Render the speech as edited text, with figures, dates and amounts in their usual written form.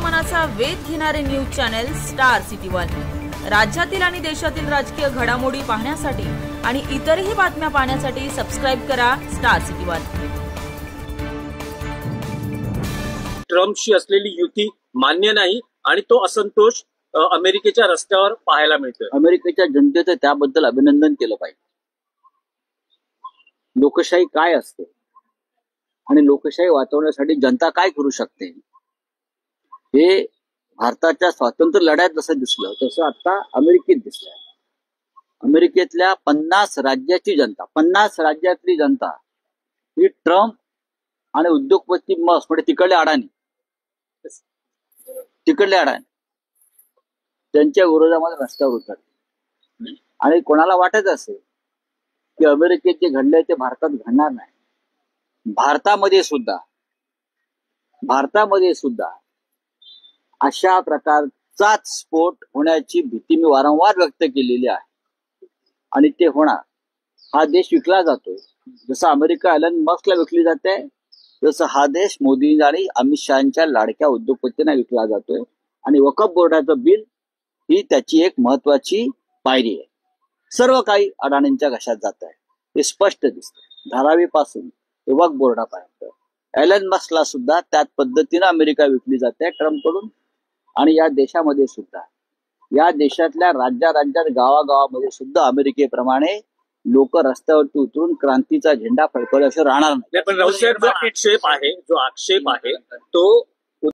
मनाचा वेध घेणारे news channel star city one. राज्यातील आणि देशातील राजकीय घडामोडी पाहण्यासाठी आणि इतरही बातम्या पाहण्यासाठी सबस्क्राइब करा स्टार सिटी वन। ट्रम्पशी असलेली युती मान्य नाही आणि तो असंतोष अमेरिकेच्या रस्त्यावर पाहायला मिळतोय। अमेरिकेच्या जनतेचं त्याबद्दल अभिनंदन केलं पाहिजे। लोकशाही काय असते आणि लोकशाही वाचवण्यासाठी जनता काय करू शकते हे भारताच्या स्वातंत्र्य लढ्यात जसं दिसलं तसं आता अमेरिकेत दिसलंय। अमेरिकेतल्या 50 राज्याची जनता, 50 राज्यातली जनता ही ट्रम्प आणि उद्योगपती मस्क म्हणजे तिकडले अडाणी त्यांच्या विरोधामध्ये रस्त्यावर उतरले। आणि कोणाला वाटत असेल की अमेरिकेत जे घडलंय ते भारतात घडणार नाही, भारतामध्ये सुद्धा अशा प्रकारचाच स्फोट होण्याची भीती मी वारंवार व्यक्त केलेली आहे आणि ते होणार। हा देश विकला जातोय, जसं अमेरिका एलन मस्कला विकली जाते तसं हा देश मोदी आणि अमित शहाच्या लाडक्या उद्योगपतींना विकला जातोय। आणि वक्फ बोर्डाचं बिल ही त्याची एक महत्वाची पायरी आहे। सर्व काही अडाणींच्या घशात जात आहे, हे स्पष्ट दिसतं धारावीपासून ते वक्फ बोर्डापर्यंत। एलन मस्कला सुद्धा त्याच पद्धतीने अमेरिका विकली जाते ट्रम्पकडून। आणि या देशामध्ये सुद्धा, या देशातल्या राज्यात गावागावामध्ये सुद्धा अमेरिकेप्रमाणे लोक रस्त्यावरती उतरून क्रांतीचा झेंडा फडकवल्याशिवाय राहणार नाही। पण रशियाचा जो आक्षेप आहे तो